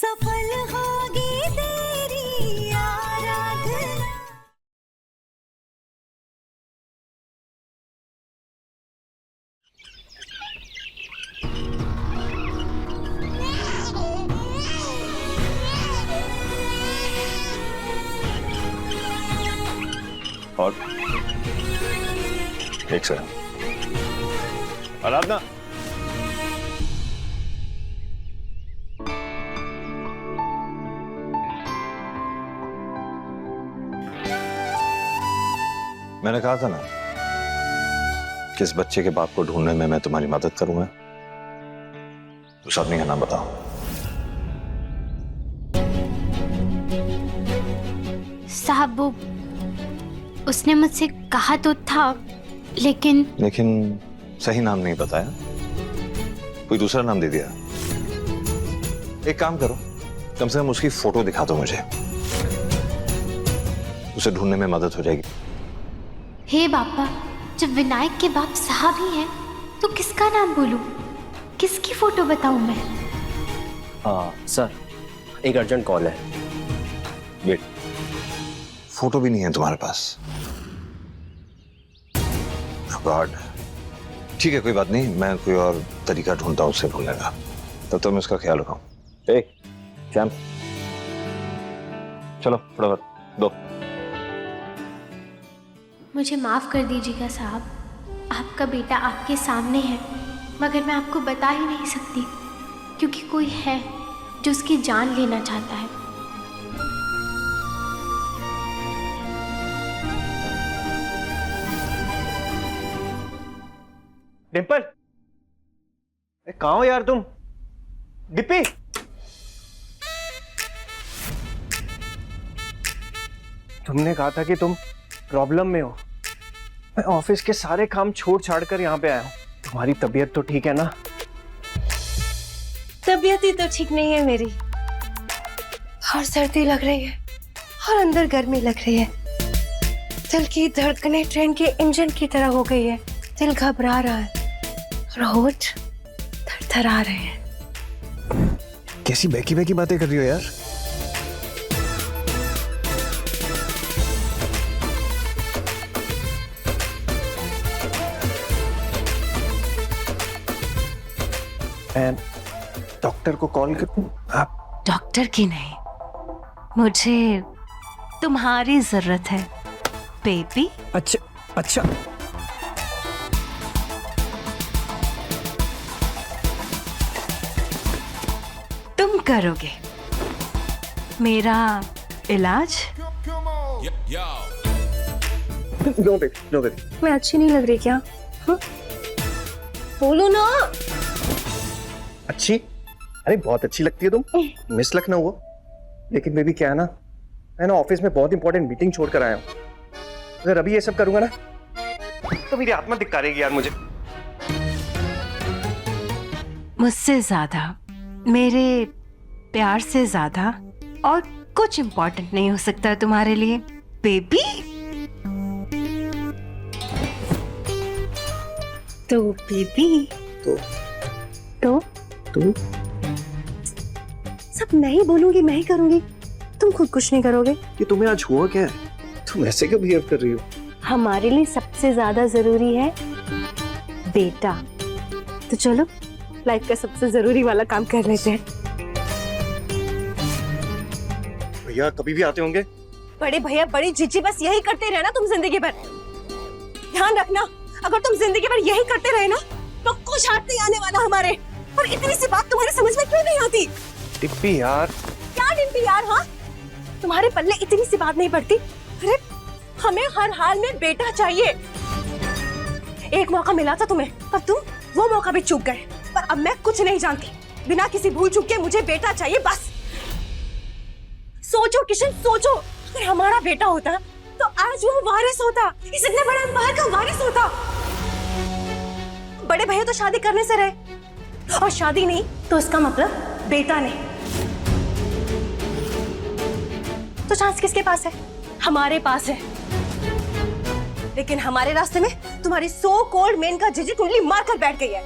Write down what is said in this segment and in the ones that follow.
सफल होगी तेरी आराधना। और एक सेकंड, आराधना, मैंने कहा था ना कि इस बच्चे के बाप को ढूंढने में मैं तुम्हारी मदद करूंगा। उस आदमी का नाम बताओ। साहब वो उसने मुझसे कहा तो था, लेकिन सही नाम नहीं बताया, कोई दूसरा नाम दे दिया। एक काम करो, कम से कम उसकी फोटो दिखा दो मुझे, उसे ढूंढने में मदद हो जाएगी। हे बापा, जब विनायक के बाप साहब ही हैं, तो किसका नाम बोलूं, किसकी फोटो बताऊं मैं? हाँ सर, एक अर्जेंट कॉल है। वेट, फोटो भी नहीं है तुम्हारे पास? गॉड, ठीक है कोई बात नहीं, मैं कोई और तरीका ढूंढता हूं उसे ढूंढने का। तब तो मैं उसका ख्याल रखूं। चैंप, चलो फटाफट दो। मुझे माफ कर दीजिएगा साहब, आपका बेटा आपके सामने है, मगर मैं आपको बता ही नहीं सकती, क्योंकि कोई है जो उसकी जान लेना चाहता है। डिम्पल, कहाँ हो यार तुम? डिप्पी, तुमने कहा था कि तुम प्रॉब्लम में हो। मैं ऑफिस के सारे काम छोड़ छाड़ कर यहाँ पे आया हूँ। तुम्हारी तबीयत तो ठीक है ना? तबीयत ही तो ठीक नहीं है मेरी, और सर्दी लग रही है और अंदर गर्मी लग रही है। दिल की धड़कनें ट्रेन के इंजन की तरह हो गई है। दिल घबरा रहा है, होठ थरथरा रहे हैं। कैसी बहकी बहकी बातें कर रही हो यार? मैं डॉक्टर को कॉल करूं? आप डॉक्टर की नहीं, मुझे तुम्हारी जरूरत है बेबी। अच्छा, तुम करोगे मेरा इलाज? No baby. मैं अच्छी नहीं लग रही क्या? हाँ? बोलो ना। अच्छी? अरे बहुत अच्छी लगती है तुम, मिस लखनऊ हो। लेकिन बेबी क्या है ना, मैं ना ऑफिस में बहुत इंपॉर्टेंट मीटिंग छोड़कर आया हूँ। अगर अभी ये सब करूंगा ना तो मेरी आत्मा धिक्कारेगी यार मुझे। मुझसे ज्यादा, मेरे प्यार से ज्यादा और कुछ इंपॉर्टेंट नहीं हो सकता तुम्हारे लिए बेबी। तो बेबी, तो सब मैं ही बोलूंगी, मैं ही करूंगी, तुम खुद कुछ नहीं करोगे। ये तुम्हें आज हुआ क्या है? तुम ऐसे क्यों बिहेव कर रही हो? हमारे लिए सबसे ज्यादा जरूरी है बेटा। तो चलो लाइफ का सबसे जरूरी वाला काम कर लेते हैं। भैया कभी भी आते होंगे? बड़े भैया बड़ी जीजी बस यही करते रहना तुम जिंदगी भर। ध्यान रखना, अगर तुम जिंदगी भर यही करते रहे ना तो कुछ हाथ नहीं आने वाला हमारे। पर इतनी सी बात तुम्हारे समझ में क्यों नहीं आती? डिप्पी यार। क्या डिप्पी यार? हाँ, तुम्हारे पल्ले इतनी सी बात नहीं पड़ती? अरे हमें हर हाल में बेटा चाहिए। एक मौका मिला था तुम्हें, पर तुम वो मौका भी चूक गए। पर अब मैं कुछ नहीं जानती, बिना किसी भूल चूक के मुझे बेटा चाहिए बस। सोचो किशन, सोचो, अगर हमारा बेटा होता तो आज वो वारिस होता, इस इतने बड़े एम्पायर का वारिस होता। बड़े भैया तो शादी करने से रहे, और शादी नहीं तो इसका मतलब बेटा नहीं। तो चांस किसके पास है? हमारे पास है। लेकिन हमारे रास्ते में तुम्हारी सो कॉल्ड मेन का जीजी कुंडली मारकर बैठ गई है।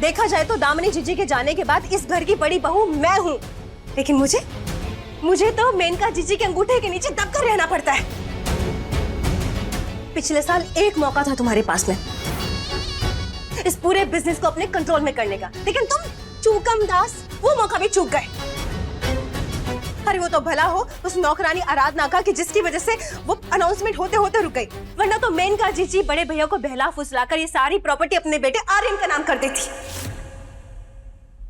देखा जाए तो दामिनी जीजी के जाने के बाद इस घर की बड़ी बहू मैं हूँ, लेकिन मुझे तो मेनका जीजी के अंगूठे के नीचे दबकर रहना पड़ता है। पिछले साल एक मौका था तुम्हारे पास में इस पूरे बिजनेस को अपने कंट्रोल में करने का, लेकिन तुम चूकम दास वो मौका भी चूक गए। अरे वो तो भला हो उस नौकरानी आराधना का कि जिसकी वजह से वो अनाउंसमेंट होते होते रुक गई, वरना तो मेनका जीजी बड़े भैया को बहला फुसलाकर ये सारी प्रॉपर्टी अपने बेटे आर्यन का नाम कर देती।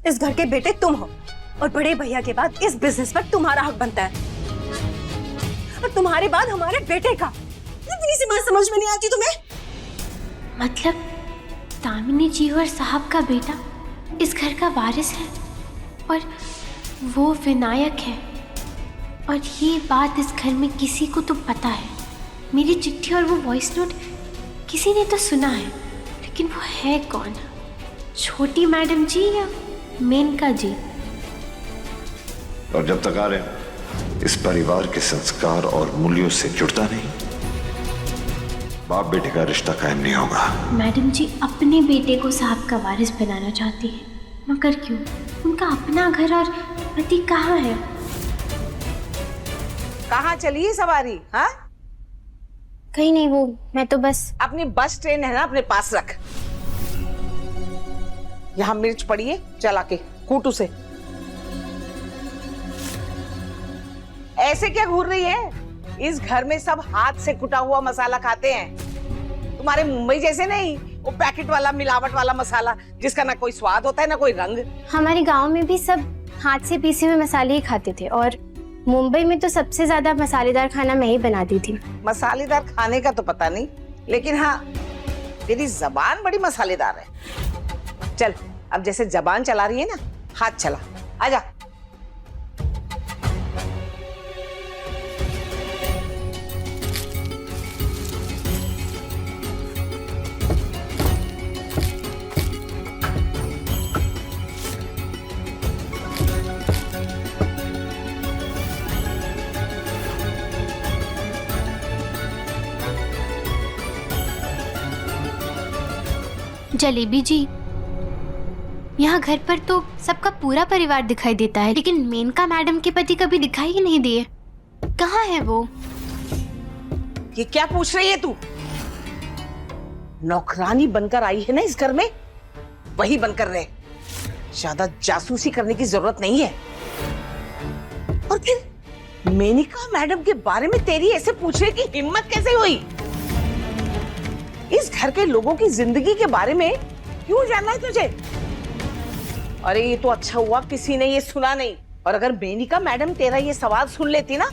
इस घर के बेटे तुम हो और बड़े भैया के बाद इस बिजनेस पर तुम्हारा हक बनता है, और तुम्हारे बाद हमारे बेटे का। इतनी सी बात समझ में नहीं आती तुम्हें? मतलब दामिनी जी और साहब का बेटा इस घर का वारिस है और वो विनायक है, और ये बात इस घर में किसी को तो पता है। मेरी चिट्ठी और वो वॉइस नोट किसी ने तो सुना है, लेकिन वो है कौन? छोटी मैडम जी या मेनका जी? और जब तक आर्यन इस परिवार के संस्कार और मूल्यों से जुड़ता नहीं, बाप बेटे का रिश्ता कायम नहीं होगा। मैडम जी अपने बेटे को साहब का वारिस बनाना चाहती है, मगर क्यों? उनका अपना घर और पति कहाँ है? कहाँ चली है सवारी? हाँ, कहीं नहीं, वो मैं तो बस अपनी बस ट्रेन है ना अपने पास रख। यहाँ मिर्च पड़ी है, चला के कूट उसे। ऐसे क्या घूर रही है? इस घर में सब हाथ से कुटा हुआ मसाला खाते हैं, तुम्हारे मुंबई जैसे नहीं वो पैकेट वाला मिलावट वाला मसाला जिसका ना कोई स्वाद होता है ना कोई रंग। हमारे गांव में भी सब हाथ से पीसे हुए मसाले ही खाते थे, और मुंबई में तो सबसे ज्यादा मसालेदार खाना मैं ही बनाती थी। मसालेदार खाने का तो पता नहीं, लेकिन हाँ तेरी जबान बड़ी मसालेदार है। चल अब जैसे जबान चला रही है ना, हाथ चला, आजा। जलेबी जी, यहाँ घर पर तो सबका पूरा परिवार दिखाई देता है, लेकिन मेनका मैडम के पति कभी दिखाई ही नहीं दिए। कहाँ है वो? ये क्या पूछ रही है तू? नौकरानी बनकर आई है ना इस घर में, वही बनकर रहे। ज्यादा जासूसी करने की जरूरत नहीं है। और फिर मेनिका मैडम के बारे में तेरी ऐसे पूछने की हिम्मत कैसे हुई? इस घर के लोगों की जिंदगी के बारे में क्यों जानना है तुझे? अरे ये तो अच्छा हुआ किसी ने ये सुना नहीं, और अगर मेनिका मैडम तेरा ये सवाल सुन लेती ना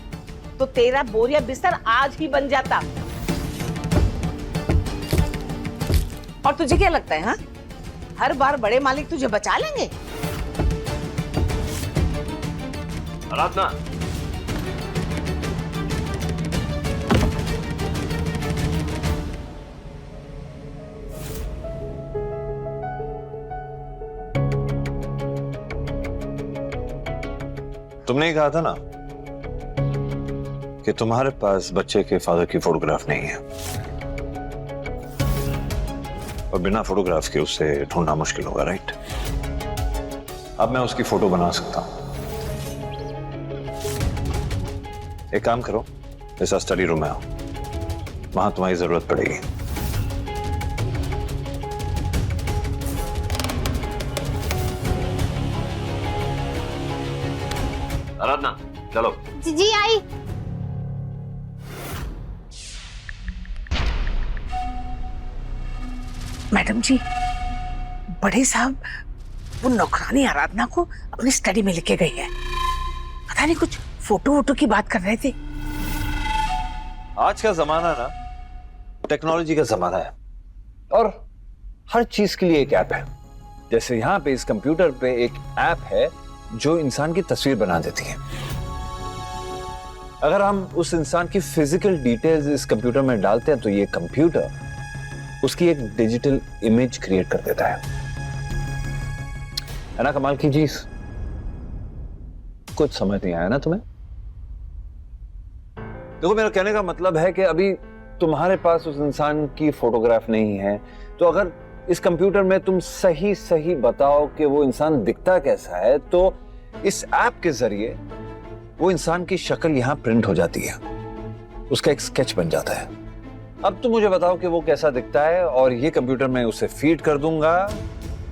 तो तेरा बोरिया बिस्तर आज ही बन जाता। और तुझे क्या लगता है, हाँ, हर बार बड़े मालिक तुझे बचा लेंगे? आराधना, तुमने ही कहा था ना कि तुम्हारे पास बच्चे के फादर की फोटोग्राफ नहीं है, और बिना फोटोग्राफ के उसे ढूंढना मुश्किल होगा, राइट? अब मैं उसकी फोटो बना सकता हूं। एक काम करो, ऐसा स्टडी रूम में आओ, वहां तुम्हारी जरूरत पड़ेगी। आराधना चलो। जी आई। मैडम जी, बड़े साहब वो नौकरानी आराधना को अपनी स्टडी में लेके गए हैं। पता नहीं कुछ फोटो वोटो की बात कर रहे थे। आज का जमाना ना टेक्नोलॉजी का जमाना है, और हर चीज के लिए एक ऐप है। जैसे यहाँ पे इस कंप्यूटर पे एक ऐप है जो इंसान की तस्वीर बना देती है। अगर हम उस इंसान की फिजिकल डिटेल्स इस कंप्यूटर में डालते हैं तो ये कंप्यूटर उसकी एक डिजिटल इमेज क्रिएट कर देता है ना? कमाल की चीज। कुछ समझ नहीं आया ना तुम्हें? देखो, मेरा कहने का मतलब है कि अभी तुम्हारे पास उस इंसान की फोटोग्राफ नहीं है, तो अगर इस कंप्यूटर में तुम सही सही बताओ कि वो इंसान दिखता कैसा है, तो इस ऐप के जरिए वो इंसान की शक्ल यहां प्रिंट हो जाती है, उसका एक स्केच बन जाता है। अब तुम मुझे बताओ कि वो कैसा दिखता है, और ये कंप्यूटर में उसे फीड कर दूंगा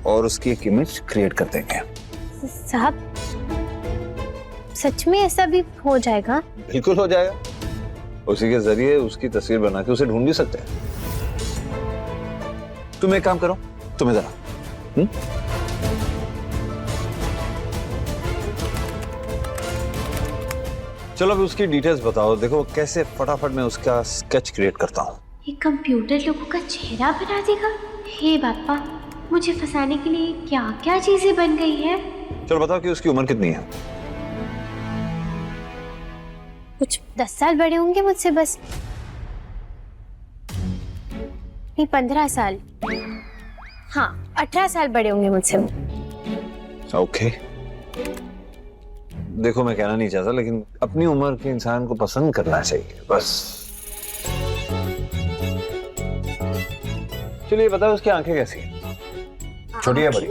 और उसकी एक इमेज क्रिएट कर देंगे। साहब, सच में ऐसा भी हो जाएगा? बिल्कुल हो जाएगा। उसी के जरिए उसकी तस्वीर बना के उसे ढूंढ भी सकते हैं। तुम एक काम करो, तुम इधर आओ। चलो अभी उसकी डिटेल्स बताओ। देखो कैसे फटाफट मैं उसका स्केच क्रिएट करता हूँ। ये कंप्यूटर लोगों का चेहरा बना देगा? हे बापा, मुझे फंसाने के लिए क्या क्या चीजें बन गई है। चलो बताओ कि उसकी उम्र कितनी है। कुछ 10 साल बड़े होंगे मुझसे बस। नहीं, 15 साल। हाँ, 18 साल बड़े होंगे मुझसे। ओके। देखो मैं कहना नहीं चाहता, लेकिन अपनी उम्र के इंसान को पसंद करना चाहिए बस। चलिए बताओ उसकी आंखें कैसी हैं? छोटी है बड़ी?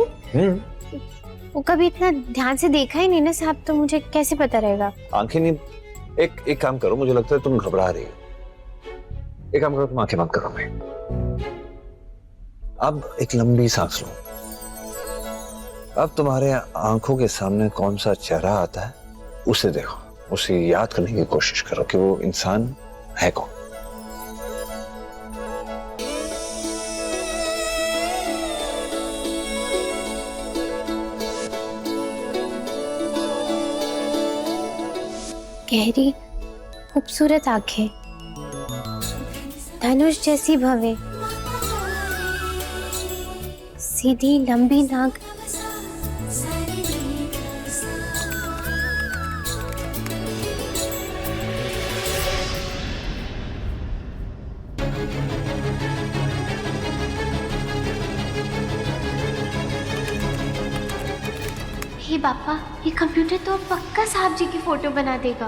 वो कभी इतना ध्यान से देखा ही नहीं ना साहब, तो मुझे कैसे पता रहेगा? आंखें नहीं, एक काम करो, मुझे लगता है तुम घबरा रही हो। एक काम करो, तुम आंखें बंद करो। मैं अब एक लंबी सांस लो। अब तुम्हारे आंखों के सामने कौन सा चेहरा आता है उसे देखो, उसे याद करने की कोशिश करो कि वो इंसान है कौन। गहरी खूबसूरत आंखें, धनुष जैसी भवें, सीधी लंबी नाक, हे बापा, ये कंप्यूटर तो पक्का साहब जी की फोटो बना देगा।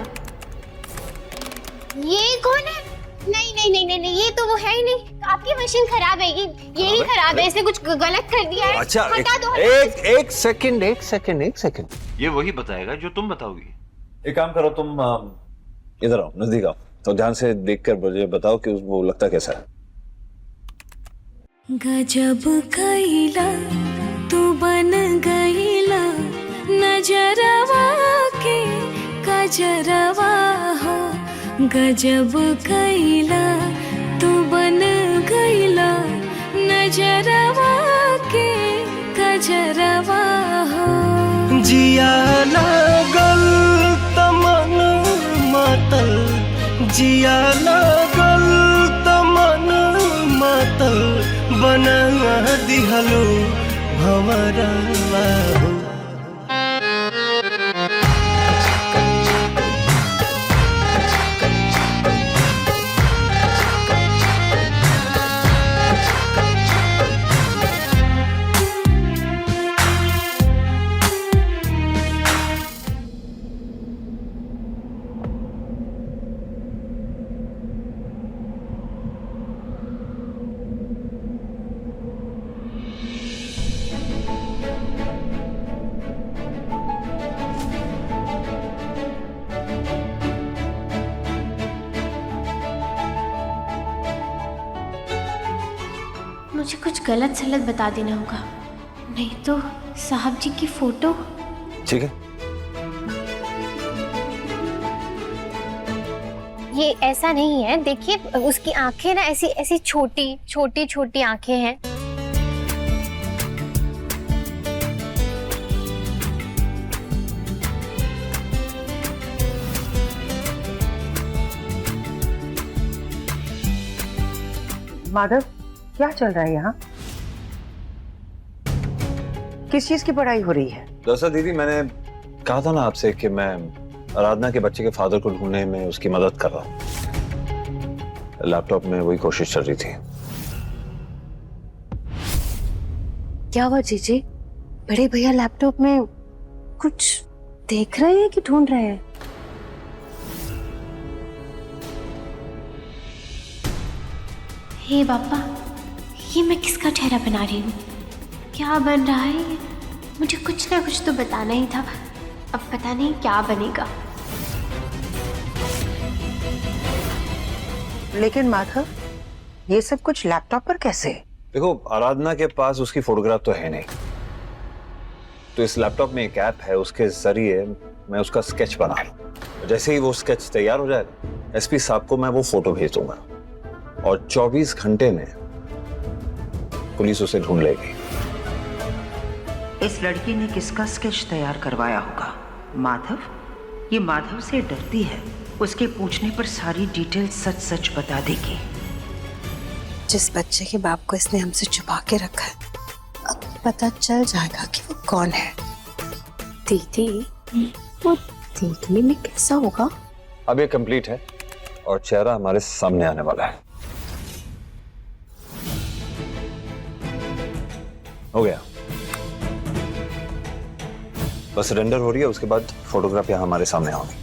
ये कौन है? नहीं नहीं नहीं नहीं नहीं, ये तो वो है ही नहीं। आपकी मशीन खराब है, ये ही खराब है, इसने कुछ गलत कर दिया है। अच्छा, हटा दो। एक सेकंड। ये वही बताएगा जो तुम बताओगी। एक काम करो, तुम इधर आओ, नजदीक आओ, तो ध्यान से देखकर मुझे बताओ कि वो लगता कैसा है। गजब कैला तू बन गईला, नजरवा के गजरवा हो। गजब कैला तू बन गईला, नजरवा के गजरवा हो। जिया लागल तमन मातल, जिया लागल तमन मातल, बना दिहलो भंवरवा हो। मुझे कुछ गलत सलत बता देना होगा, नहीं तो साहब जी की फोटो। ठीक है, ये ऐसा नहीं है, देखिए उसकी आंखें ना ऐसी ऐसी छोटी छोटी छोटी आंखें हैं। माधव, क्या चल रहा है यहाँ? किस चीज की पढ़ाई हो रही है? दरअसल दीदी, मैंने कहा था ना आपसे कि मैं आराधना के बच्चे के फादर को ढूंढने में उसकी मदद कर रहा हूँ। लैपटॉप में वही कोशिश चल रही थी। क्या हुआ जीजी? बड़े भैया लैपटॉप में कुछ देख रहे हैं कि ढूंढ रहे हैं? हे बापा, ये मैं किसका चेहरा बना रही हूँ? क्या बन रहा है ये? मुझे कुछ ना कुछ तो बताना ही था। अब पता नहीं क्या बनेगा। लेकिन माधव, ये सब कुछ लैपटॉप पर कैसे? देखो, आराधना के पास उसकी फोटोग्राफ तो है नहीं, तो इस लैपटॉप में एक ऐप है, उसके जरिए मैं उसका स्केच बना रहा हूं। जैसे ही वो स्केच तैयार हो जाएगा, एसपी साहब को मैं वो फोटो भेज दूंगा और 24 घंटे में पुलिस उसे ढूंढ लेगी। इस लड़की ने किसका स्केच तैयार करवाया होगा? माधव? ये माधव से डरती है, उसके पूछने पर सारी डिटेल सच सच बता देगी। जिस बच्चे के बाप को इसने हमसे छुपा के रखा है, अब पता चल जाएगा कि वो कौन है। दीदी, वो देखने में कैसा होगा? अब ये कंप्लीट है और चेहरा हमारे सामने आने वाला है। हो गया, बस रेंडर हो रही है, उसके बाद फोटोग्राफ यहां हमारे सामने होगी।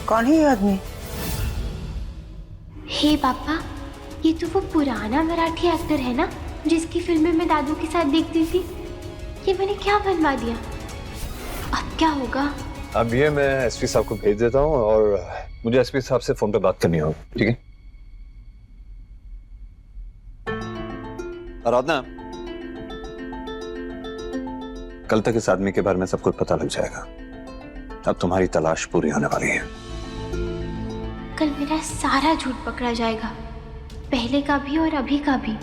कौन है ये आदमी? हे पापा, ये तो वो पुराना मराठी एक्टर है ना, जिसकी फिल्में मैं दादू के साथ देखती थी। ये मैंने क्या बनवा दिया? अब क्या होगा? अब ये मैं एसपी साहब को भेज देता हूँ और मुझे एसपी साहब से फोन पे बात करनी होगी, ठीक है? आराधना, कल तक इस आदमी के बारे में सब कुछ पता लग जाएगा। अब तुम्हारी तलाश पूरी होने वाली है। कल मेरा सारा झूठ पकड़ा जाएगा, पहले का भी और अभी का भी।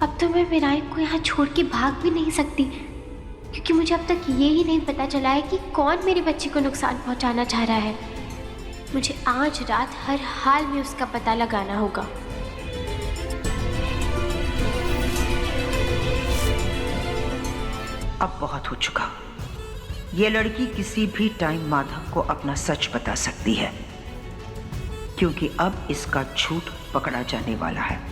अब तो मैं विनायक को यहाँ छोड़ के भाग भी नहीं सकती, क्योंकि मुझे अब तक ये ही नहीं पता चला है कि कौन मेरे बच्चे को नुकसान पहुँचाना चाह रहा है। मुझे आज रात हर हाल में उसका पता लगाना होगा। अब बहुत हो चुका। ये लड़की किसी भी टाइम माधव को अपना सच बता सकती है, क्योंकि अब इसका झूठ पकड़ा जाने वाला है।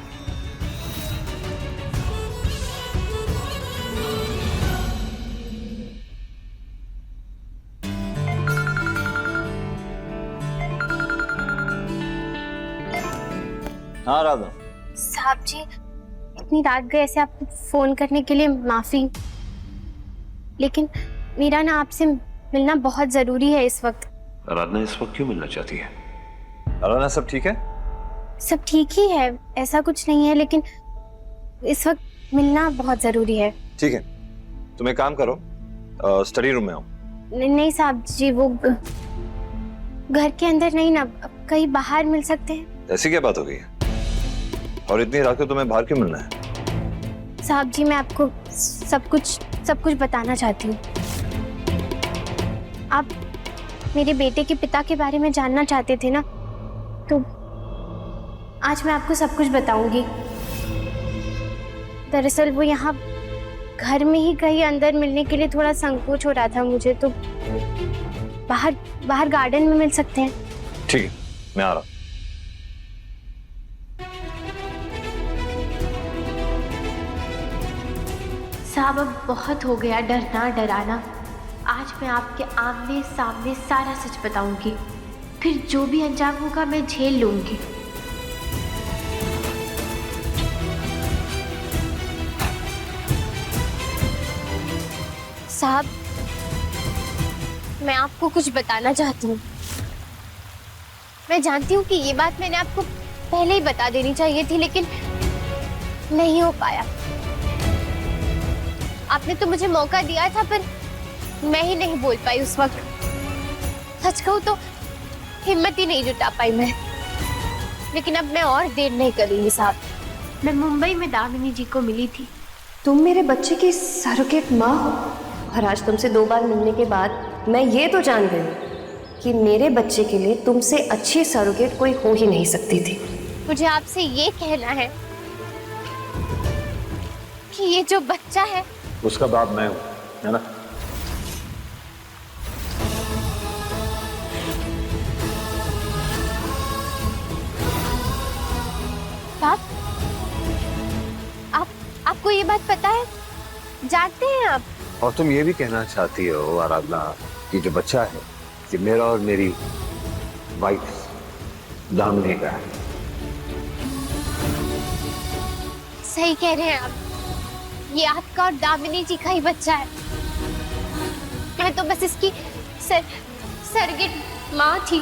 हाँ राधा। साहब जी, इतनी रात गए ऐसे आपको फोन करने के लिए माफी, लेकिन मेरा ना आपसे मिलना बहुत जरूरी है इस वक्त। आराधना इस वक्त क्यों मिलना चाहती है? आराधना, सब ठीक है? सब ठीक ही है, ऐसा कुछ नहीं है, लेकिन इस वक्त मिलना बहुत जरूरी है। ठीक है, तुम एक काम करो, स्टडी रूम में आओ। नहीं साहब जी, वो घर के अंदर नहीं ना, कहीं बाहर मिल सकते हैं। ऐसी क्या बात हो गई है? और इतनी रात को तुम्हें बाहर क्यों मिलना है? साहब जी, मैं आपको सब कुछ बताना चाहती हूँ। आप मेरे बेटे के पिता के बारे में जानना चाहते थे ना, तो आज मैं आपको सब कुछ बताऊंगी। दरअसल वो यहाँ घर में ही कहीं अंदर मिलने के लिए थोड़ा संकोच हो रहा था मुझे, तो बाहर गार्डन में मिल सकते हैं। ठीक है, मैं आ रहा हूँ। साहब, अब बहुत हो गया डरना डराना। आज मैं आपके आमने सामने सारा सच बताऊंगी, फिर जो भी अंजाम होगा मैं झेल लूंगी। साहब, मैं आपको कुछ बताना चाहती हूँ। मैं जानती हूँ कि ये बात मैंने आपको पहले ही बता देनी चाहिए थी, लेकिन नहीं हो पाया। आपने तो मुझे मौका दिया था, पर मैं ही नहीं बोल पाई उस वक्त। सच कहूं तो हिम्मत ही नहीं जुटा पाई मैं। लेकिन अब मैं और देर नहीं करूंगी साहब। मैं मुंबई में दामिनी जी को मिली थी। तुम मेरे बच्चे की सरोगेट माँ हो, और आज तुमसे 2 बार मिलने के बाद मैं ये तो जान गई कि मेरे बच्चे के लिए तुमसे अच्छी सरोगेट कोई हो ही नहीं सकती थी। मुझे आपसे ये कहना है कि ये जो बच्चा है उसका बाप मैं हूँ, है ना? बाप, आपको ये बात पता है जानते हैं आप? और तुम ये भी कहना चाहती हो आराधना कि जो बच्चा है कि मेरा और मेरी वाइफ दामिनी का है? सही कह रहे हैं आप, ये आपका और दामिनी जी का ही बच्चा है। मैं तो बस इसकी सरगिट माँ थी।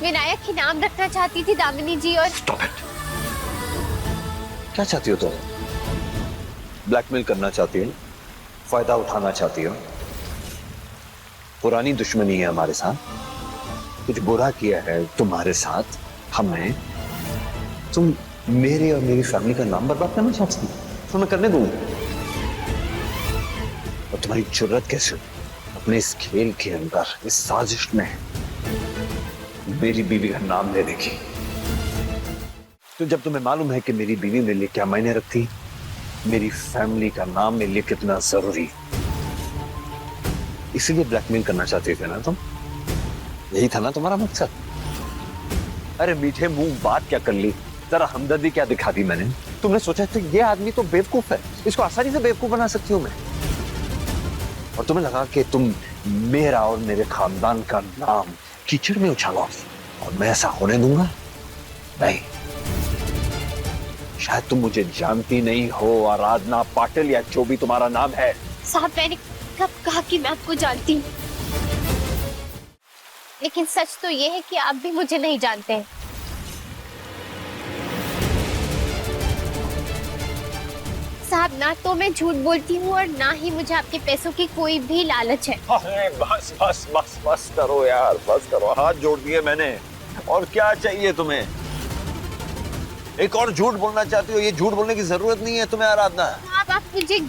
विनायक ही नाम रखना चाहती थी दामिनी जी। और Stop it! क्या चाहती हो तुम? ब्लैकमेल करना चाहती हो? फायदा उठाना चाहती हो? पुरानी दुश्मनी है हमारे साथ, कुछ बुरा किया है तुम्हारे साथ हमने, तुम मेरे और मेरी फैमिली का नाम बर्बाद करना चाहती हो? तो मैं करने दूंगा। और तुम्हारी जुर्रत कैसे अपने इस खेल के अंदर, इस साजिश में मेरी बीवी का नाम लेने की? तो जब तुम्हें मालूम है कि मेरी बीवी मेरे लिए क्या मायने रखती, मेरी फैमिली का नाम मेरे लिए कितना जरूरी, इसीलिए ब्लैकमेल करना चाहते थे ना तुम? यही था ना तुम्हारा मकसद? अरे मीठे मुंह बात क्या कर ली, जरा हमदर्दी क्या दिखा दी मैंने? तुमने सोचा तो ये आदमी तो बेवकूफ है, इसको आसानी से बेवकूफ बना सकती हूँ मैं। और तुम्हें लगा कि तुम मेरा और मेरे खानदान का नाम कीचड़ में उछालोगे और मैं ऐसा होने दूंगा? नहीं। शायद तुम मुझे जानती नहीं हो, आराधना पाटिल या जो भी तुम्हारा नाम है। साहब, मैंने कब कहा कि मैं आपको जानती हूँ? लेकिन सच तो ये है कि आप भी मुझे नहीं जानते हैं। साहब, ना तो मैं झूठ बोलती हूँ और ना ही मुझे आपके पैसों की कोई भी लालच है। अरे बस बस बस बस करो यार, बस करो। हाथ जोड़ दिए मैंने, और क्या चाहिए तुम्हें? एक और झूठ बोलना चाहती हो? ये झूठ बोलने की जरूरत नहीं है तुम्हें आराधना। साहब, आप मुझे